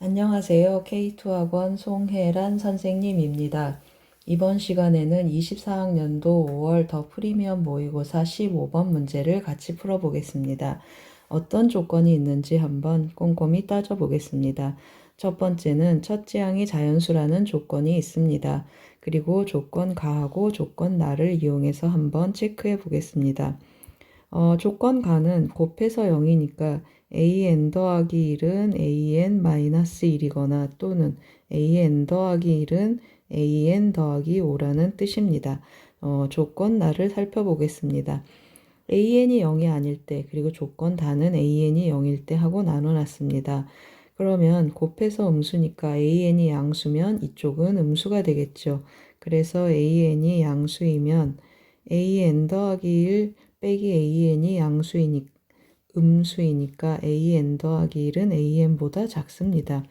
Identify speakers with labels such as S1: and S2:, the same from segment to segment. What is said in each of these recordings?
S1: 안녕하세요. K2학원 송혜란 선생님입니다. 이번 시간에는 24학년도 5월 더 프리미엄 모의고사 15번 문제를 같이 풀어보겠습니다. 어떤 조건이 있는지 한번 꼼꼼히 따져보겠습니다. 첫 번째는 첫째 항이 자연수라는 조건이 있습니다. 그리고 조건 가하고 조건 나를 이용해서 한번 체크해 보겠습니다. 조건 가는 곱해서 0이니까 an 더하기 1은 an 마이너스 1이거나 또는 an 더하기 1은 an 더하기 5라는 뜻입니다. 조건 나를 살펴보겠습니다. an이 0이 아닐 때 그리고 조건 다는 an이 0일 때 하고 나눠놨습니다. 그러면 곱해서 음수니까 an이 양수면 이쪽은 음수가 되겠죠. 그래서 an이 양수이면 an 더하기 1 빼기 an이 음수이니까 an 더하기 1은 an보다 작습니다.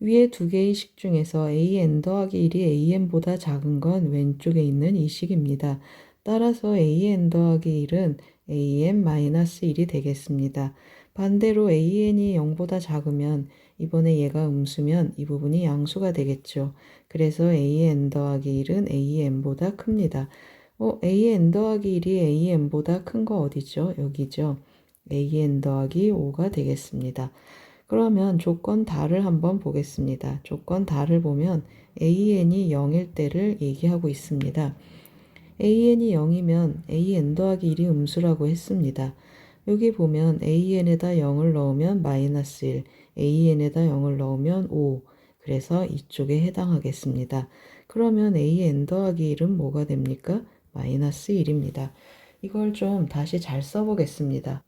S1: 위에 두 개의 식 중에서 an 더하기 1이 an보다 작은 건 왼쪽에 있는 이 식입니다. 따라서 an 더하기 1은 an-1이 되겠습니다. 반대로 an이 0보다 작으면 이번에 얘가 음수면 이 부분이 양수가 되겠죠. 그래서 an 더하기 1은 an보다 큽니다. an 더하기 1이 an보다 큰 거 어디죠? 여기죠. an 더하기 5가 되겠습니다. 그러면 조건 다를 한번 보겠습니다. 조건 다를 보면 an이 0일 때를 얘기하고 있습니다. an이 0이면 an 더하기 1이 음수라고 했습니다. 여기 보면 an에다 0을 넣으면 마이너스 1, an에다 0을 넣으면 5, 그래서 이쪽에 해당하겠습니다. 그러면 an 더하기 1은 뭐가 됩니까? 마이너스 1입니다. 이걸 좀 다시 잘 써보겠습니다.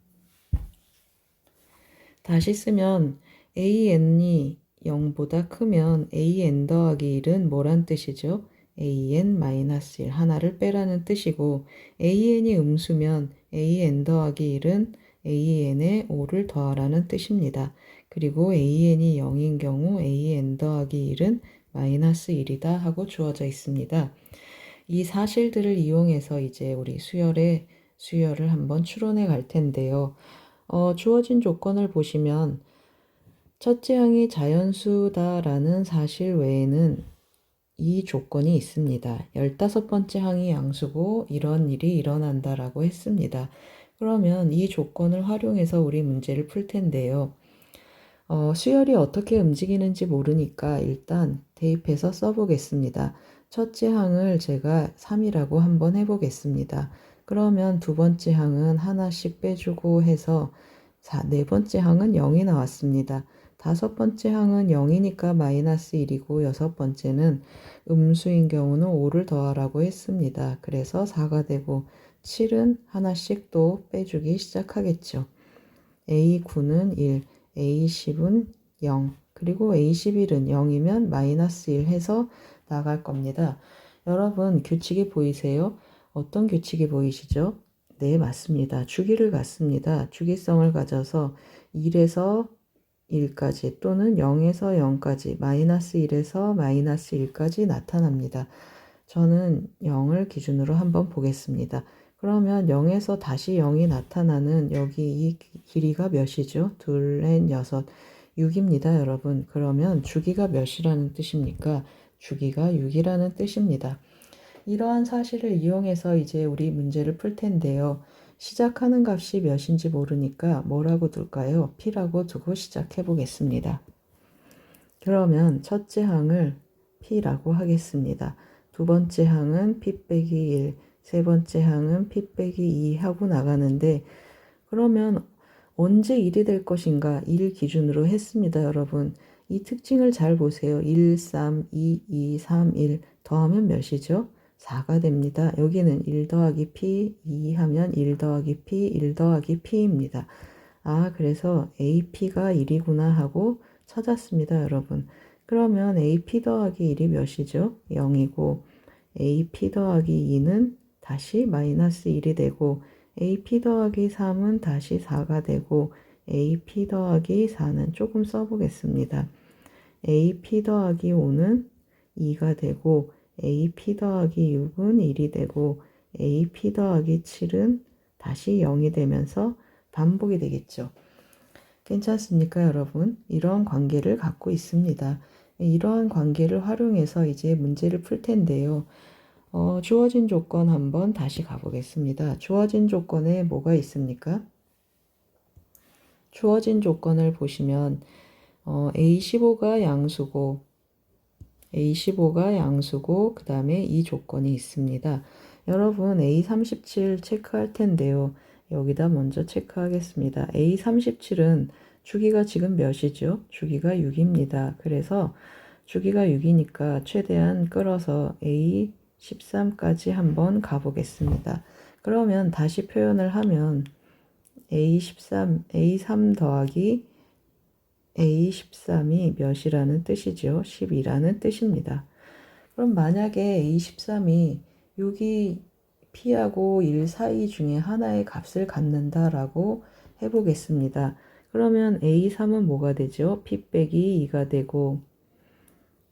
S1: 다시 쓰면 an이 0보다 크면 an 더하기 1은 뭐란 뜻이죠? an-1 하나를 빼라는 뜻이고 an이 음수면 an 더하기 1은 an에 5를 더하라는 뜻입니다. 그리고 an이 0인 경우 an 더하기 1은 마이너스 1이다 하고 주어져 있습니다. 이 사실들을 이용해서 이제 우리 수열을 한번 추론해 갈 텐데요. 주어진 조건을 보시면 첫째 항이 자연수다라는 사실 외에는 이 조건이 있습니다. 15번째 항이 양수고 이런 일이 일어난다라고 했습니다. 그러면 이 조건을 활용해서 우리 문제를 풀 텐데요. 수열이 어떻게 움직이는지 모르니까 일단 대입해서 써보겠습니다. 첫째 항을 제가 3이라고 한번 해보겠습니다. 그러면 두 번째 항은 하나씩 빼주고 해서 네 번째 항은 0이 나왔습니다. 다섯 번째 항은 0이니까 마이너스 1이고 여섯 번째는 음수인 경우는 5를 더하라고 했습니다. 그래서 4가 되고 7은 하나씩 또 빼주기 시작하겠죠. A9는 1, A10은 0, 그리고 A11은 0이면 마이너스 1 해서 나갈 겁니다. 여러분 규칙이 보이세요? 어떤 규칙이 보이시죠? 네, 맞습니다. 주기를 갖습니다. 주기성을 가져서 1에서 1까지 또는 0에서 0까지 마이너스 1에서 마이너스 1까지 나타납니다. 저는 0을 기준으로 한번 보겠습니다. 그러면 0에서 다시 0이 나타나는 여기 이 길이가 몇이죠? 둘, 넷, 여섯, 6입니다, 여러분. 그러면 주기가 몇이라는 뜻입니까? 주기가 6이라는 뜻입니다. 이러한 사실을 이용해서 이제 우리 문제를 풀 텐데요. 시작하는 값이 몇인지 모르니까 뭐라고 둘까요? p라고 두고 시작해 보겠습니다. 그러면 첫째 항을 p라고 하겠습니다. 두 번째 항은 p 빼기 1, 세 번째 항은 p 빼기 2 하고 나가는데 그러면 언제 1이 될 것인가 1 기준으로 했습니다, 여러분. 이 특징을 잘 보세요. 1, 3, 2, 2, 3, 1 더하면 몇이죠? 4가 됩니다. 여기는 1 더하기 p, 2 하면 1 더하기 p, 1 더하기 p입니다. 그래서 ap가 1이구나 하고 찾았습니다, 여러분. 그러면 ap 더하기 1이 몇이죠? 0이고 ap 더하기 2는 다시 마이너스 1이 되고 ap 더하기 3은 다시 4가 되고 ap 더하기 4는 조금 써보겠습니다. ap 더하기 5는 2가 되고 ap 더하기 6은 1이 되고 ap 더하기 7은 다시 0이 되면서 반복이 되겠죠. 괜찮습니까, 여러분? 이런 관계를 갖고 있습니다. 이러한 관계를 활용해서 이제 문제를 풀 텐데요. 주어진 조건 한번 다시 가보겠습니다. 주어진 조건에 뭐가 있습니까? 주어진 조건을 보시면 A15가 양수고 그 다음에 이 조건이 있습니다. 여러분 A37 체크할 텐데요. 여기다 먼저 체크하겠습니다. A37은 주기가 지금 몇이죠? 주기가 6입니다. 그래서 주기가 6이니까 최대한 끌어서 A13까지 한번 가보겠습니다. 그러면 다시 표현을 하면 A3 더하기 A13이 몇이라는 뜻이죠? 12라는 뜻입니다. 그럼 만약에 A13이 6이 P하고 1 사이 중에 하나의 값을 갖는다라고 해보겠습니다. 그러면 A3은 뭐가 되죠? P 빼기 2가 되고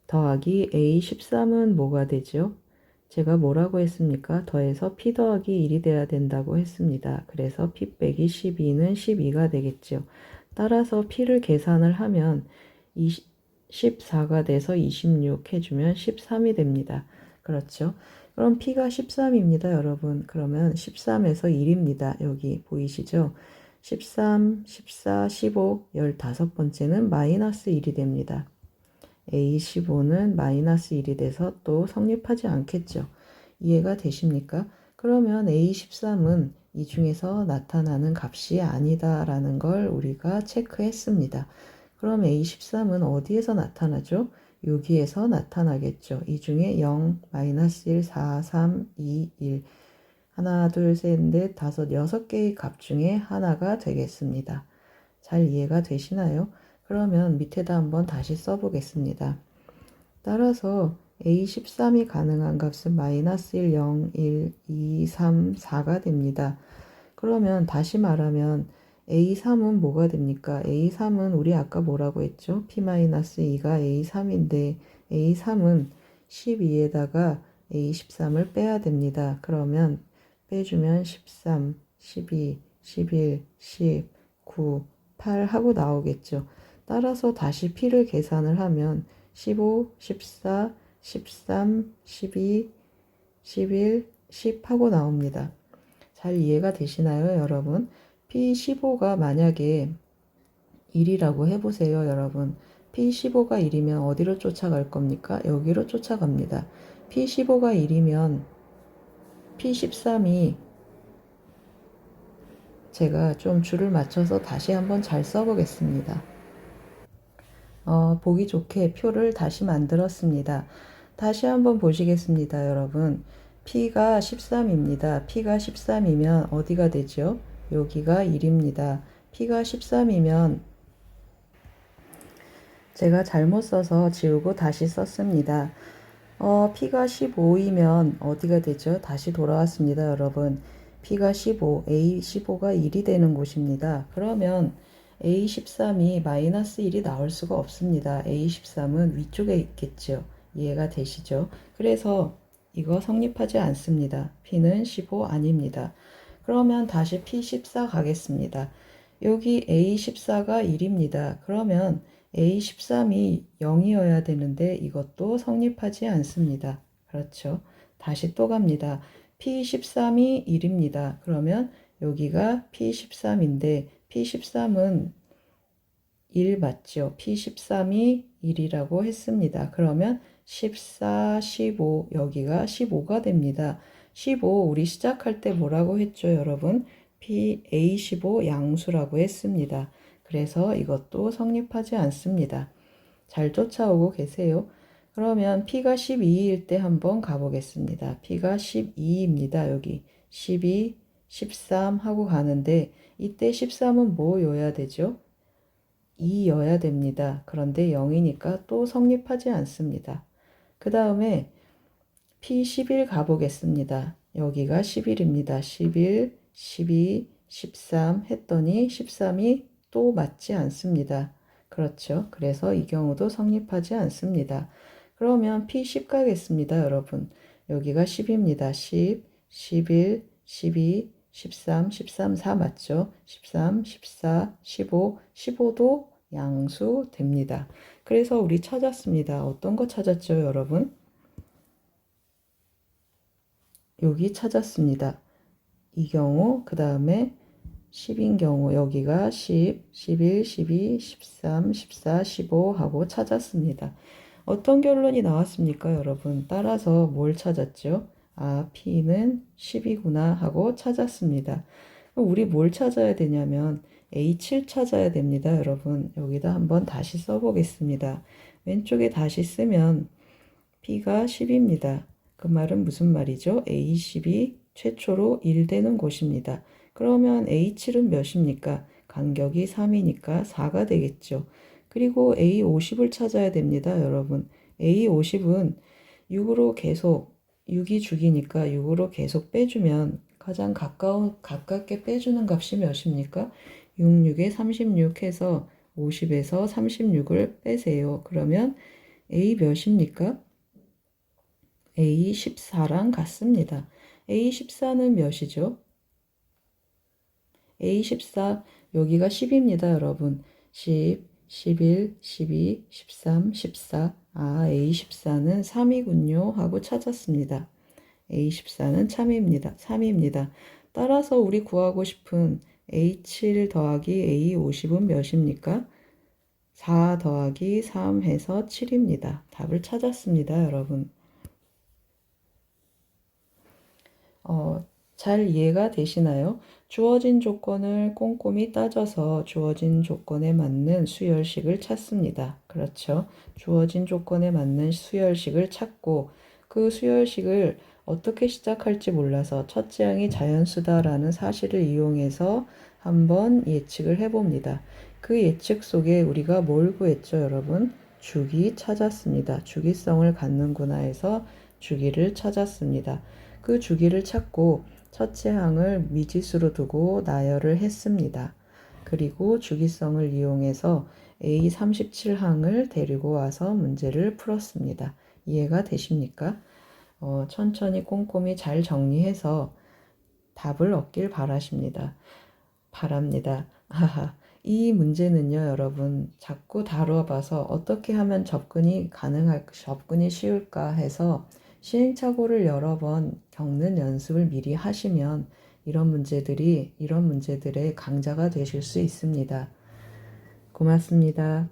S1: 더하기 A13은 뭐가 되죠? 제가 뭐라고 했습니까? 더해서 P 더하기 1이 돼야 된다고 했습니다. 그래서 P 빼기 12는 12가 되겠죠. 따라서 P를 계산을 하면 14가 돼서 26 해주면 13이 됩니다. 그렇죠? 그럼 P가 13입니다, 여러분. 그러면 13에서 1입니다. 여기 보이시죠? 13, 14, 15, 15번째는 마이너스 1이 됩니다. A15는 마이너스 1이 돼서 또 성립하지 않겠죠. 이해가 되십니까? 그러면 A13은 이 중에서 나타나는 값이 아니다라는 걸 우리가 체크했습니다. 그럼 A13은 어디에서 나타나죠? 여기에서 나타나겠죠. 이 중에 0, 마이너스 1, 4, 3, 2, 1 하나, 둘, 셋, 넷, 다섯, 6개의 값 중에 하나가 되겠습니다. 잘 이해가 되시나요? 그러면 밑에다 한번 다시 써보겠습니다. 따라서 A13이 가능한 값은 마이너스 1, 0, 1, 2, 3, 4가 됩니다. 그러면 다시 말하면 A3은 뭐가 됩니까? A3은 우리 아까 뭐라고 했죠? P-2가 A3인데 A3은 12에다가 A13을 빼야 됩니다. 그러면 빼주면 13, 12, 11, 10, 9, 8 하고 나오겠죠. 따라서 다시 P를 계산을 하면 15, 14, 13, 12, 11, 10 하고 나옵니다. 잘 이해가 되시나요, 여러분? P15가 만약에 1이라고 해보세요, 여러분. P15가 1이면 어디로 쫓아갈 겁니까? 여기로 쫓아갑니다. P15가 1이면 P13이 제가 좀 줄을 맞춰서 다시 한번 잘 써보겠습니다. 보기 좋게 표를 다시 만들었습니다. 다시 한번 보시겠습니다, 여러분. P가 13입니다. P가 13이면 어디가 되죠? 여기가 1입니다. P가 13이면 제가 잘못 써서 지우고 다시 썼습니다. P가 15이면 어디가 되죠? 다시 돌아왔습니다, 여러분. P가 15, A15가 1이 되는 곳입니다. 그러면 A13이 마이너스 1이 나올 수가 없습니다. A13은 위쪽에 있겠죠. 이해가 되시죠? 그래서 이거 성립하지 않습니다. P는 15 아닙니다. 그러면 다시 P14 가겠습니다. 여기 A14가 1입니다. 그러면 A13이 0이어야 되는데 이것도 성립하지 않습니다. 그렇죠? 다시 또 갑니다. P13이 1입니다. 그러면 여기가 P13인데 P13은 1 맞죠? P13이 1이라고 했습니다. 그러면 14, 15 여기가 15가 됩니다. 15 우리 시작할 때 뭐라고 했죠, 여러분? A15 양수라고 했습니다. 그래서 이것도 성립하지 않습니다. 잘 쫓아오고 계세요? 그러면 P가 12일 때 한번 가보겠습니다. P가 12입니다. 여기 12, 13 하고 가는데 이때 13은 뭐여야 되죠? 2여야 됩니다. 그런데 0이니까 또 성립하지 않습니다. 그 다음에 P11 가보겠습니다. 여기가 11입니다. 11, 12, 13 했더니 13이 또 맞지 않습니다. 그렇죠. 그래서 이 경우도 성립하지 않습니다. 그러면 P10 가겠습니다, 여러분. 여기가 10입니다. 10, 11, 12, 13, 13, 4 맞죠? 13, 14, 15, 15도 양수 됩니다. 그래서 우리 찾았습니다. 어떤 거 찾았죠, 여러분? 여기 찾았습니다. 이 경우, 그 다음에 10인 경우 여기가 10, 11, 12, 13, 14, 15 하고 찾았습니다. 어떤 결론이 나왔습니까, 여러분? 따라서 뭘 찾았죠? 아, P는 10이구나 하고 찾았습니다. 그럼 우리 뭘 찾아야 되냐면 A7 찾아야 됩니다, 여러분. 여기다 한번 다시 써보겠습니다. 왼쪽에 다시 쓰면 P가 10입니다. 그 말은 무슨 말이죠? A10이 최초로 1 되는 곳입니다. 그러면 A7은 몇입니까? 간격이 3이니까 4가 되겠죠. 그리고 A50을 찾아야 됩니다, 여러분. A50은 6으로 계속, 6이 주기니까 6으로 계속 빼주면 가장 가깝게 빼주는 값이 몇입니까? 6, 6에 36 해서 50에서 36을 빼세요. 그러면 A 몇입니까? A14랑 같습니다. A14는 몇이죠? A14 여기가 10입니다, 여러분. 10, 11, 12, 13, 14. 아, A14는 3이군요 하고 찾았습니다. A14는 3입니다. 따라서 우리 구하고 싶은 A7 더하기 A50은 몇입니까? 4 더하기 3 해서 7입니다. 답을 찾았습니다, 여러분. 잘 이해가 되시나요? 주어진 조건을 꼼꼼히 따져서 주어진 조건에 맞는 수열식을 찾습니다. 그렇죠? 주어진 조건에 맞는 수열식을 찾고 그 수열식을 어떻게 시작할지 몰라서 첫째 항이 자연수다라는 사실을 이용해서 한번 예측을 해봅니다. 그 예측 속에 우리가 뭘 구했죠, 여러분? 주기 찾았습니다. 주기성을 갖는구나 해서 주기를 찾았습니다. 그 주기를 찾고 첫째 항을 미지수로 두고 나열을 했습니다. 그리고 주기성을 이용해서 A37항을 데리고 와서 문제를 풀었습니다. 이해가 되십니까? 천천히 꼼꼼히 잘 정리해서 답을 얻길 바랍니다. 이 문제는요, 여러분, 자꾸 다뤄봐서 어떻게 하면 접근이 쉬울까 해서 시행착오를 여러 번 겪는 연습을 미리 하시면 이런 문제들의 강자가 되실 수 있습니다. 고맙습니다.